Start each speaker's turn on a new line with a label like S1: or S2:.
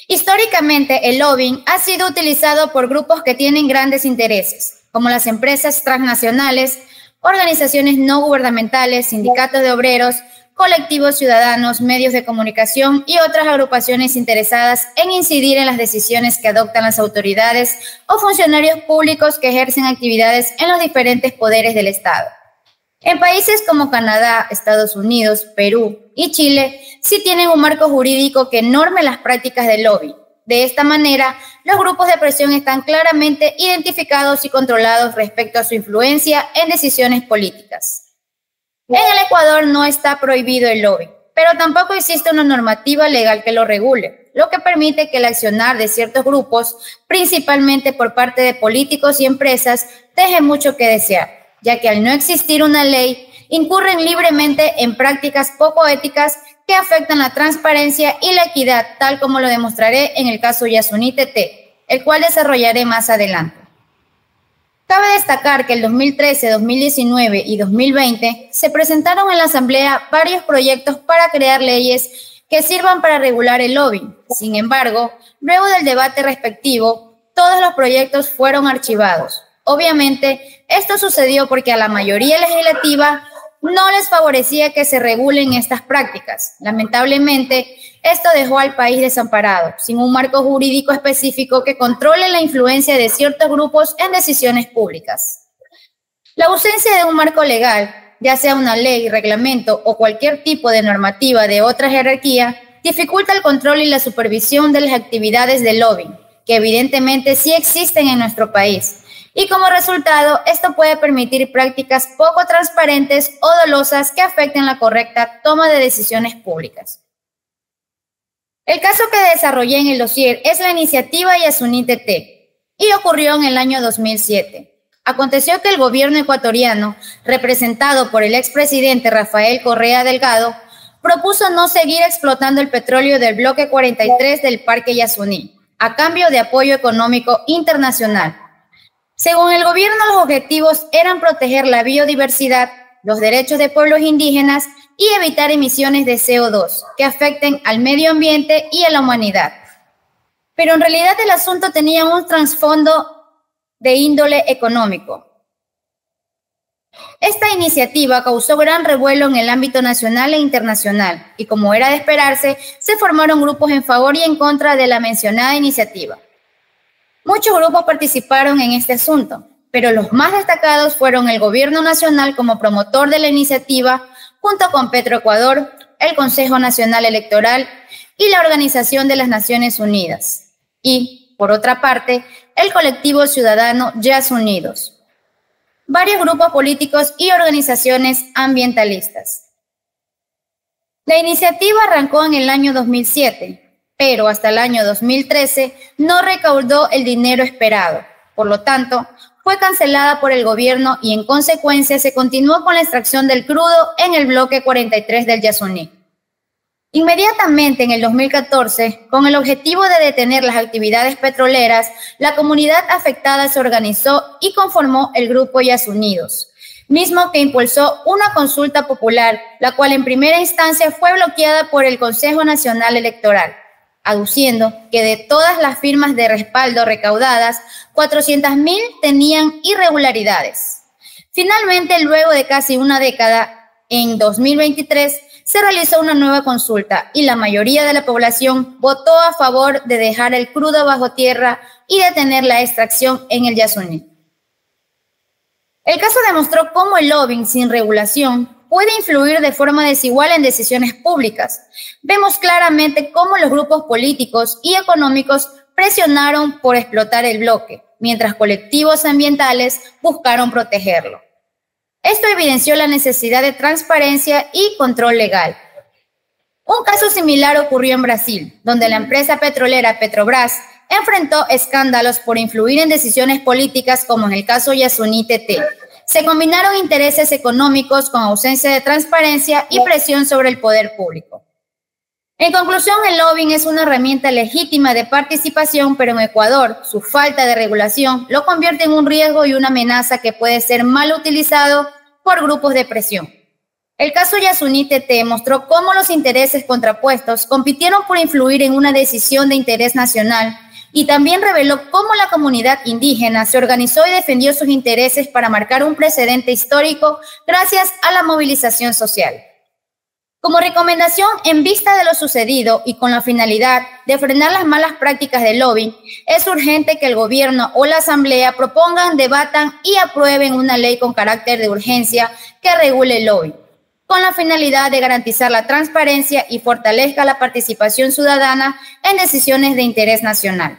S1: Históricamente, el lobbying ha sido utilizado por grupos que tienen grandes intereses, como las empresas transnacionales, organizaciones no gubernamentales, sindicatos de obreros, colectivos ciudadanos, medios de comunicación y otras agrupaciones interesadas en incidir en las decisiones que adoptan las autoridades o funcionarios públicos que ejercen actividades en los diferentes poderes del Estado. En países como Canadá, Estados Unidos, Perú y Chile, sí tienen un marco jurídico que norme las prácticas del lobby. De esta manera, los grupos de presión están claramente identificados y controlados respecto a su influencia en decisiones políticas. En el Ecuador no está prohibido el lobby, pero tampoco existe una normativa legal que lo regule, lo que permite que el accionar de ciertos grupos, principalmente por parte de políticos y empresas, deje mucho que desear, ya que al no existir una ley, incurren libremente en prácticas poco éticas que afectan la transparencia y la equidad, tal como lo demostraré en el caso Yasuní T.T., el cual desarrollaré más adelante. Cabe destacar que el 2013, 2019 y 2020 se presentaron en la Asamblea varios proyectos para crear leyes que sirvan para regular el lobbying. Sin embargo, luego del debate respectivo, todos los proyectos fueron archivados. Obviamente, esto sucedió porque a la mayoría legislativa no les favorecía que se regulen estas prácticas. Lamentablemente, esto dejó al país desamparado, sin un marco jurídico específico que controle la influencia de ciertos grupos en decisiones públicas. La ausencia de un marco legal, ya sea una ley, reglamento o cualquier tipo de normativa de otra jerarquía, dificulta el control y la supervisión de las actividades de lobbying, que evidentemente sí existen en nuestro país. Y como resultado, esto puede permitir prácticas poco transparentes o dolosas que afecten la correcta toma de decisiones públicas. El caso que desarrollé en el dossier es la iniciativa Yasuní T.T. y ocurrió en el año 2007. Aconteció que el gobierno ecuatoriano, representado por el expresidente Rafael Correa Delgado, propuso no seguir explotando el petróleo del bloque 43 del Parque Yasuní, a cambio de apoyo económico internacional. Según el gobierno, los objetivos eran proteger la biodiversidad, los derechos de pueblos indígenas y evitar emisiones de CO2 que afecten al medio ambiente y a la humanidad. Pero en realidad el asunto tenía un trasfondo de índole económico. Esta iniciativa causó gran revuelo en el ámbito nacional e internacional y, como era de esperarse, se formaron grupos en favor y en contra de la mencionada iniciativa. Muchos grupos participaron en este asunto, pero los más destacados fueron el Gobierno Nacional como promotor de la iniciativa, junto con Petroecuador, el Consejo Nacional Electoral y la Organización de las Naciones Unidas. Y, por otra parte, el colectivo ciudadano Yasunidos. Varios grupos políticos y organizaciones ambientalistas. La iniciativa arrancó en el año 2007, pero hasta el año 2013 no recaudó el dinero esperado. Por lo tanto, fue cancelada por el gobierno y en consecuencia se continuó con la extracción del crudo en el bloque 43 del Yasuní. Inmediatamente en el 2014, con el objetivo de detener las actividades petroleras, la comunidad afectada se organizó y conformó el Grupo Yasunidos, mismo que impulsó una consulta popular, la cual en primera instancia fue bloqueada por el Consejo Nacional Electoral, aduciendo que de todas las firmas de respaldo recaudadas, 400.000 tenían irregularidades. Finalmente, luego de casi una década, en 2023, se realizó una nueva consulta y la mayoría de la población votó a favor de dejar el crudo bajo tierra y detener la extracción en el Yasuní. El caso demostró cómo el lobbying sin regulación puede influir de forma desigual en decisiones públicas. Vemos claramente cómo los grupos políticos y económicos presionaron por explotar el bloque, mientras colectivos ambientales buscaron protegerlo. Esto evidenció la necesidad de transparencia y control legal. Un caso similar ocurrió en Brasil, donde la empresa petrolera Petrobras enfrentó escándalos por influir en decisiones políticas, como en el caso Yasuní T.T. Se combinaron intereses económicos con ausencia de transparencia y presión sobre el poder público. En conclusión, el lobbying es una herramienta legítima de participación, pero en Ecuador, su falta de regulación lo convierte en un riesgo y una amenaza que puede ser mal utilizado por grupos de presión. El caso Yasuní TT mostró cómo los intereses contrapuestos compitieron por influir en una decisión de interés nacional y también reveló cómo la comunidad indígena se organizó y defendió sus intereses para marcar un precedente histórico gracias a la movilización social. Como recomendación, en vista de lo sucedido y con la finalidad de frenar las malas prácticas de lobbying, es urgente que el gobierno o la asamblea propongan, debatan y aprueben una ley con carácter de urgencia que regule el lobbying, con la finalidad de garantizar la transparencia y fortalezca la participación ciudadana en decisiones de interés nacional.